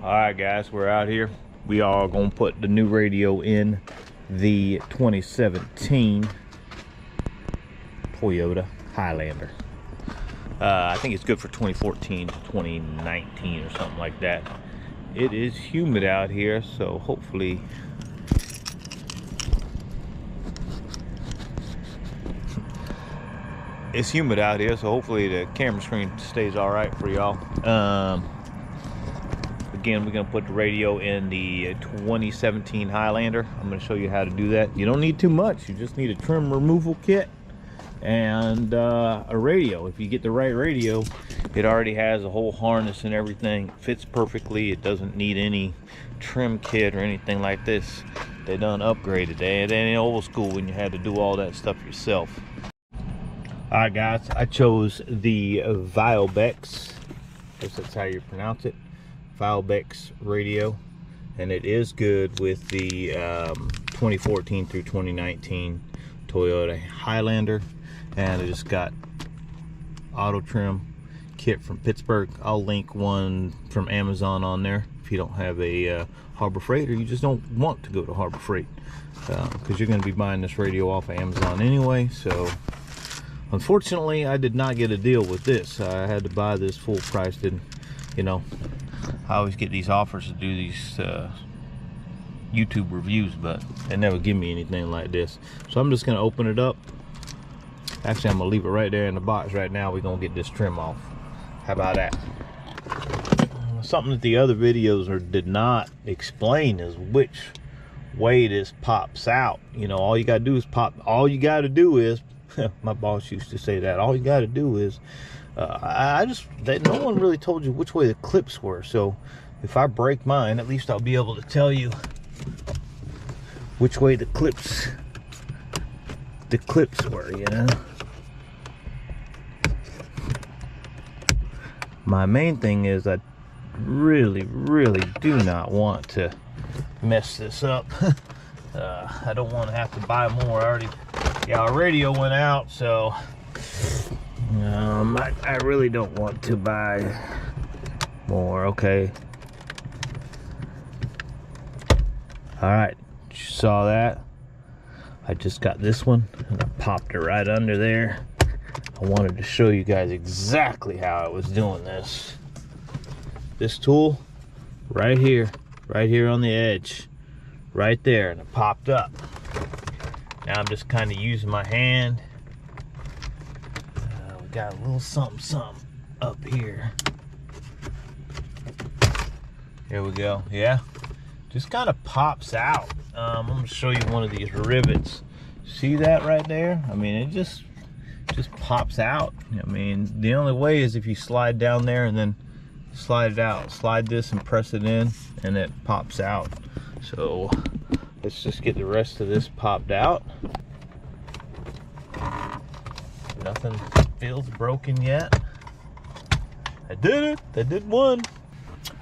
All right, guys, we're out here. We are gonna put the new radio in the 2017 Toyota Highlander. I think it's good for 2014 to 2019 or something like that. It is humid out here, so hopefully it's humid out here, so hopefully the camera screen stays all right for y'all. Again, we're gonna put the radio in the 2017 Highlander. I'm gonna show you how to do that. You don't need too much. You just need a trim removal kit and a radio. If you get the right radio, it already has a whole harness and everything. It fits perfectly. It doesn't need any trim kit or anything like this. They done upgraded. They ain't old school when you had to do all that stuff yourself. All right, guys, I chose the ViaBecs. I guess that's how you pronounce it. ViaBecs radio, and it is good with the 2014 through 2019 Toyota Highlander. And I just got auto trim kit from Pittsburgh. I'll link one from Amazon on there if you don't have a Harbor Freight, or you just don't want to go to Harbor Freight, because you're going to be buying this radio off of Amazon anyway. So unfortunately, I did not get a deal with this. I had to buy this full price. Didn't, you know, I always get these offers to do these YouTube reviews, but they never give me anything like this. So I'm just gonna open it up. Actually, I'm gonna leave it right there in the box right now. We're gonna get this trim off. How about that? Something that the other videos did not explain is which way this pops out. You know, all you gotta do is pop. All you gotta do is my boss used to say that. All you gotta do is no one really told you which way the clips were. So if I break mine, at least I'll be able to tell you which way the clips were, you know. My main thing is I really do not want to mess this up. I don't want to have to buy more. Our radio went out, so I really don't want to buy more. Okay. All right, you saw that? I just got this one and I popped it right under there. I wanted to show you guys exactly how I was doing this. This tool right here on the edge, right there, and it popped up. Now I'm just kind of using my hand. We got a little something up here. Here we go. Yeah, just kind of pops out. I'm gonna show you one of these rivets. See that right there? I mean, it just pops out. I mean, the only way is if you slide down there and then slide it out. Slide this and press it in, and it pops out. So let's just get the rest of this popped out. Nothing feels broken yet. I did it. I did one.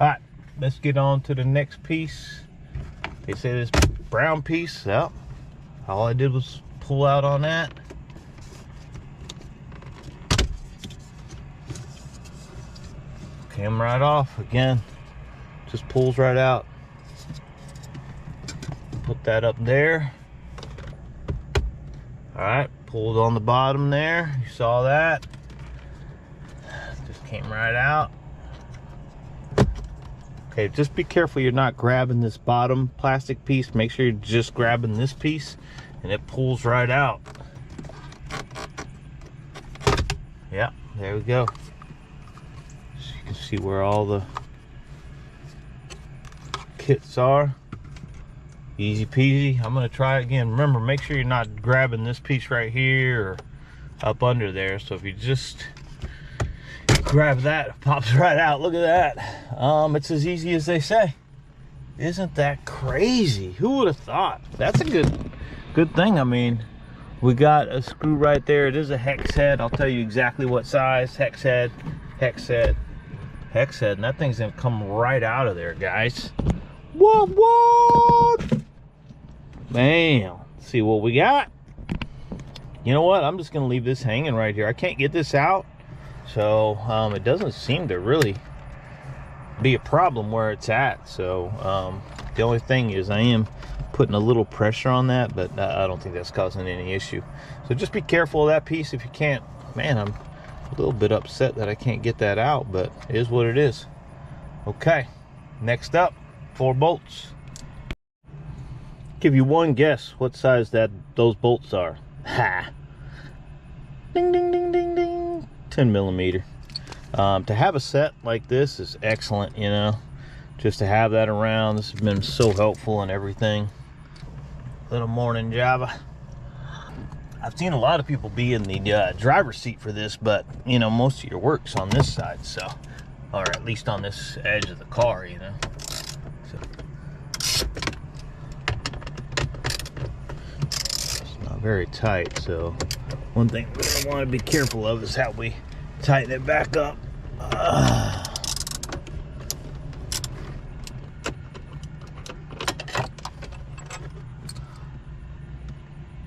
All right, let's get on to the next piece. They say this brown piece. Well, all I did was pull out on that. Came right off again. Just pulls right out. Put that up there. All right, pulled on the bottom there. You saw that. Just came right out. Okay, just be careful you're not grabbing this bottom plastic piece. Make sure you're just grabbing this piece, and it pulls right out. Yeah, there we go. So you can see where all the kits are. Easy peasy. I'm gonna try it again. Remember, make sure you're not grabbing this piece right here or up under there. So if you just grab that, it pops right out. Look at that. It's as easy as they say. Isn't that crazy? Who would have thought? That's a good thing. I mean, we got a screw right there. It is a hex head. I'll tell you exactly what size. Hex head, and that thing's gonna come right out of there, guys. What? Bam. Let's see what we got. You know what? I'm just gonna leave this hanging right here. I can't get this out, so it doesn't seem to really be a problem where it's at. So the only thing is I am putting a little pressure on that, but I don't think that's causing any issue. So just be careful of that piece if you can't. Man, I'm a little bit upset that I can't get that out, but it is what it is. Okay, next up, 4 bolts. Give you one guess what size those bolts are. Ha! Ding ding ding ding ding. 10 millimeter. To have a set like this is excellent, you know, just to have that around. This has been so helpful and everything. Little morning Java. I've seen a lot of people be in the driver's seat for this, but you know, most of your work's on this side, so, or at least on this edge of the car, you know. So it's not very tight, so one thing we're gonna want to be careful of is how we tighten it back up.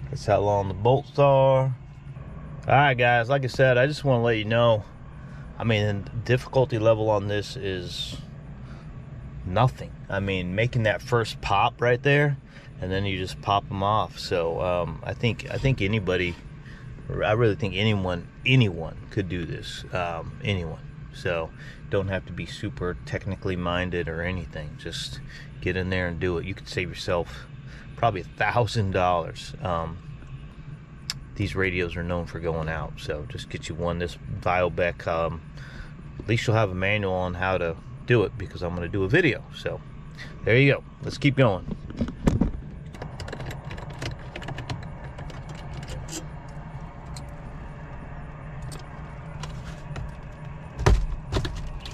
That's how long the bolts are. All right, guys, like I said, I just want to let you know, I mean, the difficulty level on this is nothing. I mean, making that first pop right there, and then you just pop them off. So I think anybody, I really think anyone could do this. Anyone. So don't have to be super technically minded or anything. Just get in there and do it. You could save yourself probably $1,000. These radios are known for going out, so just get you one. This ViaBecs, at least you'll have a manual on how to do it, because I'm going to do a video. So there you go. Let's keep going.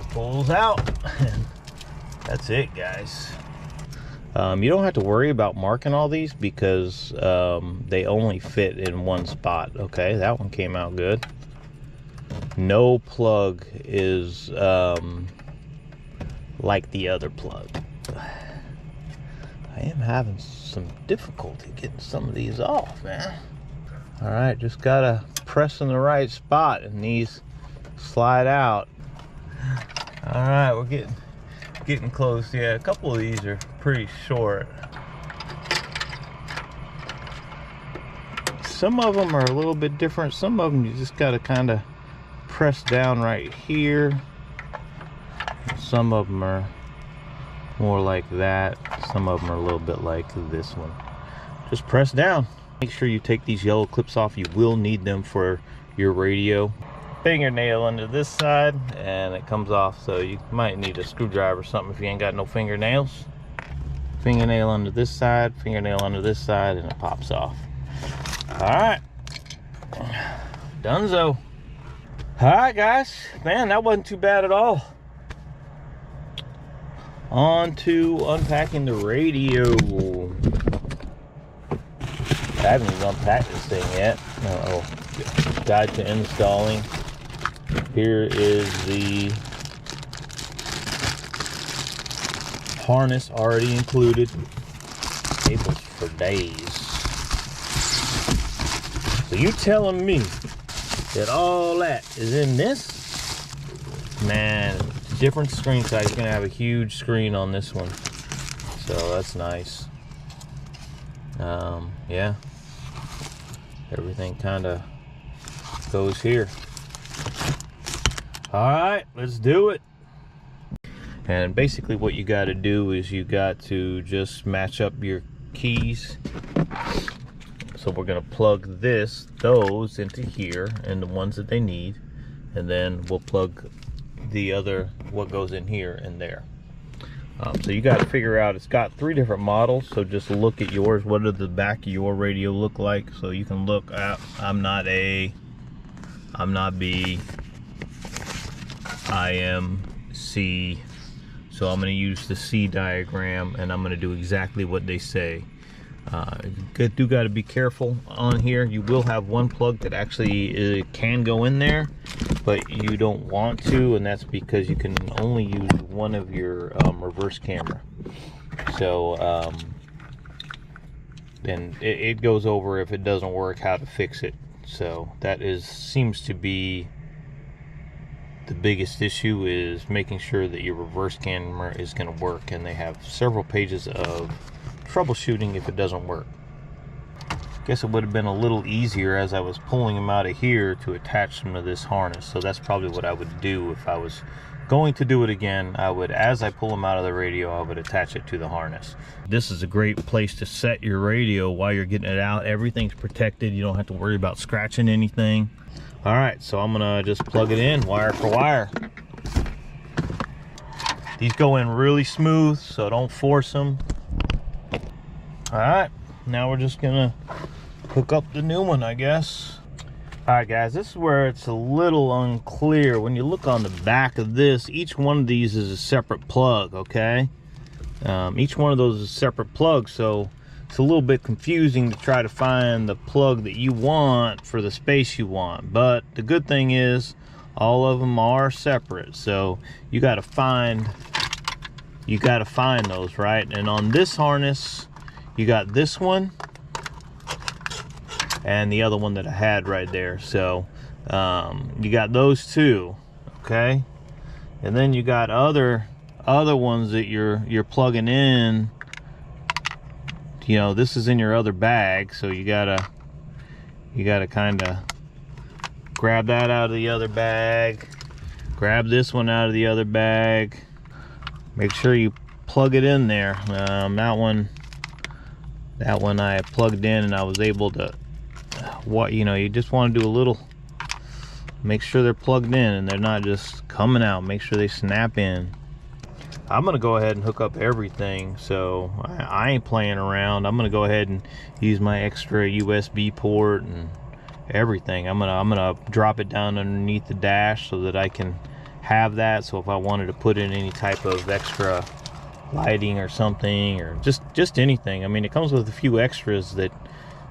Pulls out. That's it, guys. You don't have to worry about marking all these, because they only fit in one spot. Okay, that one came out good. No plug is like the other plug. I am having some difficulty getting some of these off, man. All right, just gotta press in the right spot and these slide out. All right, we're getting close. Yeah, a couple of these are pretty short. Some of them are a little bit different. Some of them you just got to kind of press down right here. Some of them are more like that. Some of them are a little bit like this one. Just press down. Make sure you take these yellow clips off. You will need them for your radio. Fingernail under this side and it comes off, so you might need a screwdriver or something if you ain't got no fingernails. Fingernail under this side, fingernail under this side, and it pops off. All right, donezo. All right, guys, man, that wasn't too bad at all. On to unpacking the radio. I haven't even unpacked this thing yet. Guide to installing. Here is the harness already included. Cables for days. So you telling me that all that is in this? Man, different screen size. You're gonna have a huge screen on this one, so that's nice. Yeah, everything kind of goes here. All right, let's do it. And basically what you got to do is you got to just match up your keys. So we're going to plug those into here, and the ones that they need, and then we'll plug the other, what goes in here and there. So you got to figure out, it's got 3 different models, so just look at yours. What does the back of your radio look like? So you can look at, I'm not A, I'm not B, I am C. So I'm going to use the C diagram, and I'm going to do exactly what they say. You do got to be careful on here. You will have one plug that actually can go in there, but you don't want to, and that's because you can only use one of your reverse camera. So then it goes over, if it doesn't work, how to fix it. So that seems to be the biggest issue is making sure that your reverse camera is going to work, and they have several pages of troubleshooting if it doesn't work. Guess it would have been a little easier as I was pulling them out of here to attach them to this harness. So that's probably what I would do if I was going to do it again. I would, as I pull them out of the radio, I would attach it to the harness. This is a great place to set your radio while you're getting it out. Everything's protected. You don't have to worry about scratching anything. All right, so I'm gonna just plug it in wire for wire. These go in really smooth, so don't force them. All right, now we're just gonna hook up the new one, I guess. All right, guys, this is where it's a little unclear. When you look on the back of this, each one of these is a separate plug, okay? Each one of those is a separate plug, so it's a little bit confusing to try to find the plug that you want for the space you want. But the good thing is all of them are separate, so you got to find those, right? And on this harness, you got this one and the other one that I had right there. So you got those two, okay? And then you got other ones that you're plugging in. You know, this is in your other bag, so you gotta kind of grab that out of the other bag, grab this one out of the other bag, make sure you plug it in there. That one I plugged in and I was able to, you know, you just want to do a little, make sure they're plugged in and they're not just coming out. Make sure they snap in. I'm gonna go ahead and hook up everything, so I ain't playing around. I'm gonna go ahead and use my extra USB port and everything. I'm gonna drop it down underneath the dash so that I can have that. So if I wanted to put in any type of extra lighting or something, or just anything, I mean, it comes with a few extras that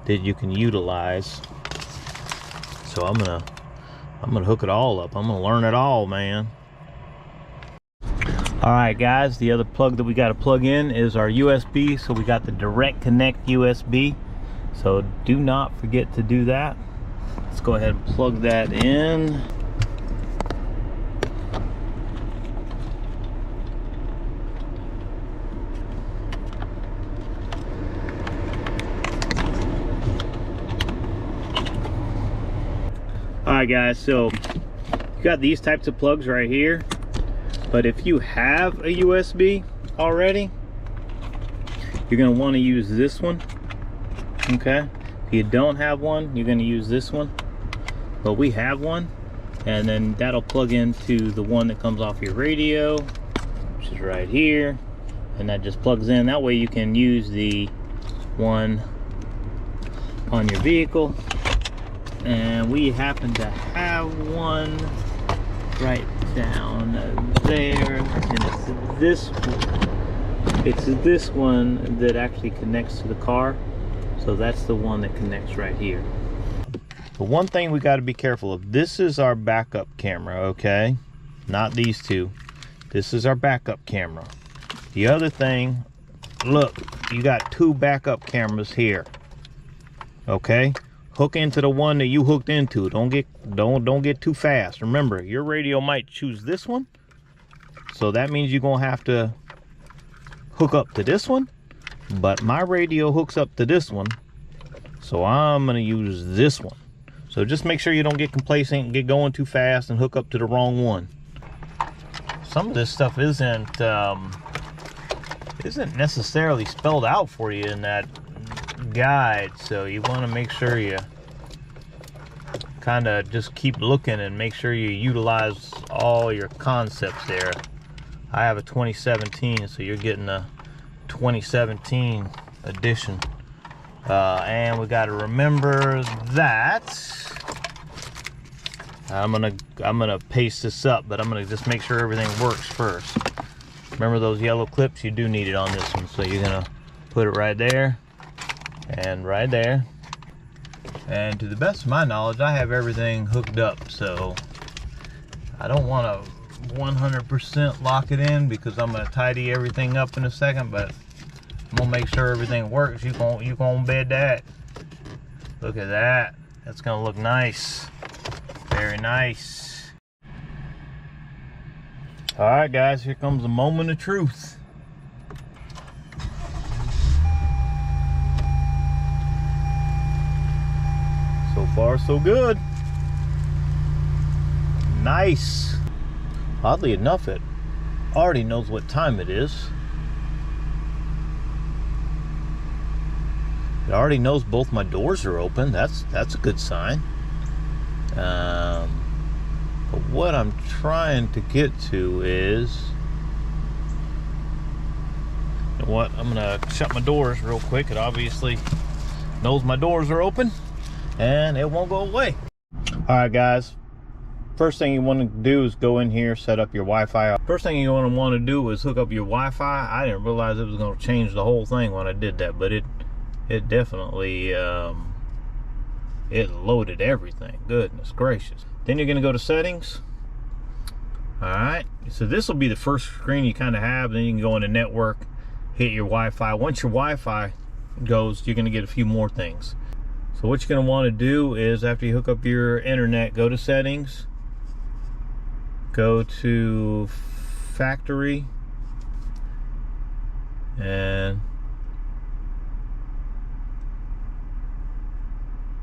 you can utilize. So I'm gonna hook it all up. I'm gonna learn it all, man. All right, guys, the other plug that we got to plug in is our USB. So we got the direct connect USB, so do not forget to do that. Let's go ahead and plug that in. All right, guys, so you got these types of plugs right here. But if you have a USB already, you're going to want to use this one, okay? If you don't have one, you're going to use this one. But we have one, and then that'll plug into the one that comes off your radio, which is right here, and that just plugs in. That way you can use the one on your vehicle. And we happen to have one right down there, and it's this one that actually connects to the car. So that's the one that connects right here. But one thing we got to be careful of, this is our backup camera, okay? Not these two. This is our backup camera. The other thing, look, you got two backup cameras here, okay? Hook into the one that you hooked into. Don't get too fast. Remember, your radio might choose this one, so that means you're gonna have to hook up to this one. But my radio hooks up to this one, so I'm gonna use this one. So just make sure you don't get complacent and get going too fast and hook up to the wrong one. Some of this stuff isn't necessarily spelled out for you in that guide, so you want to make sure you kind of just keep looking and make sure you utilize all your concepts there. I have a 2017, so you're getting a 2017 edition, and we got to remember that I'm gonna paste this up, but I'm gonna just make sure everything works first. Remember those yellow clips? You do need it on this one, so you're gonna put it right there and right there. And to the best of my knowledge, I have everything hooked up, so I don't want to 100% lock it in because I'm going to tidy everything up in a second, but I'm going to make sure everything works. You gonna bed that. Look at that. That's going to look nice. Very nice. All right, guys, here comes the moment of truth. So far, so good. Nice. Oddly enough, it already knows what time it is. It already knows both my doors are open. That's a good sign. But what I'm trying to get to is, you know what? I'm gonna shut my doors real quick. It obviously knows my doors are open, and it won't go away. All right, guys. First thing you want to do is go in here, set up your Wi-Fi. First thing you're going to want to do is hook up your Wi-Fi. I didn't realize it was going to change the whole thing when I did that, but it definitely it loaded everything. Goodness gracious. Then you're going to go to settings. All right, so this will be the first screen you kind of have. Then you can go into network, hit your Wi-Fi. Once your Wi-Fi goes, you're going to get a few more things. So what you're going to want to do is, after you hook up your internet, go to settings, go to factory, and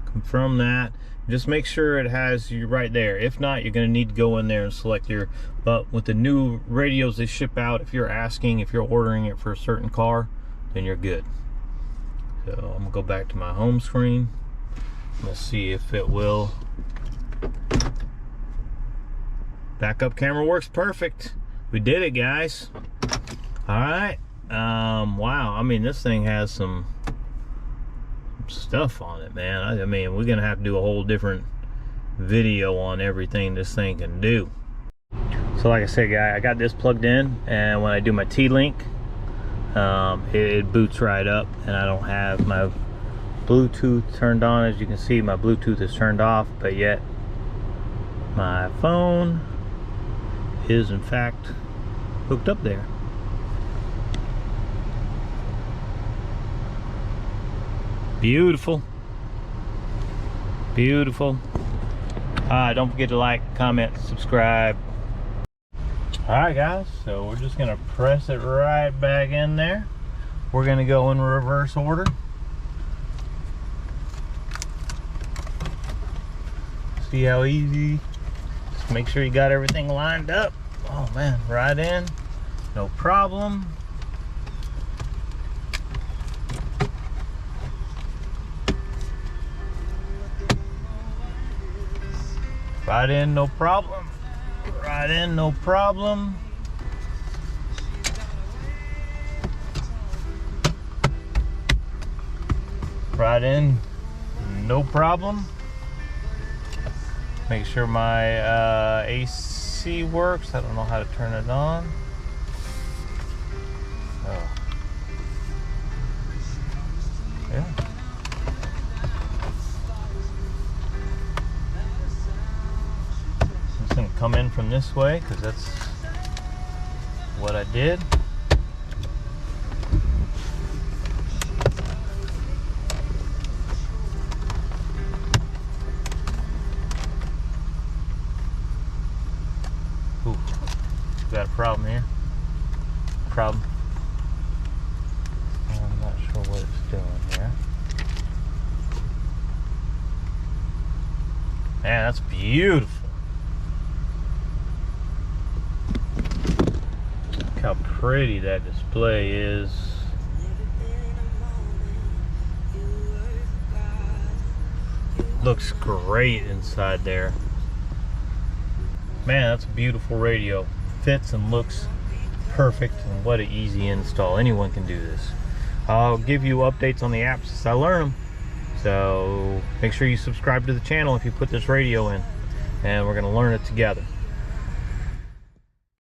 confirm that. Just make sure it has you right there. If not, you're going to need to go in there and select your, but with the new radios they ship out, if you're ordering it for a certain car, then you're good. So I'm going to go back to my home screen. Let's see if it will. Backup camera works perfect. We did it, guys. All right. Wow, I mean, this thing has some stuff on it, man. I mean, we're gonna have to do a whole different video on everything this thing can do. So like I said, guys, I got this plugged in, and when I do my T-Link, it boots right up, and I don't have my Bluetooth turned on. As you can see, my Bluetooth is turned off, but yet my phone is in fact hooked up there. Beautiful. Beautiful. Don't forget to like, comment, subscribe. Alright, guys, so we're just gonna press it right back in there. We're gonna go in reverse order. See how easy. Just make sure you got everything lined up. Oh man, right in, no problem. Right in, no problem. Right in, no problem. Right in, no problem. Make sure my AC works. I don't know how to turn it on. Oh. Yeah. Gonna come in from this way because that's what I did. Ooh, got a problem here. Problem. I'm not sure what it's doing here. Man, that's beautiful. How pretty that display is. Looks great inside there. Man, that's a beautiful radio. Fits and looks perfect, and what an easy install. Anyone can do this. I'll give you updates on the apps as I learn them. So make sure you subscribe to the channel if you put this radio in, and we're gonna learn it together.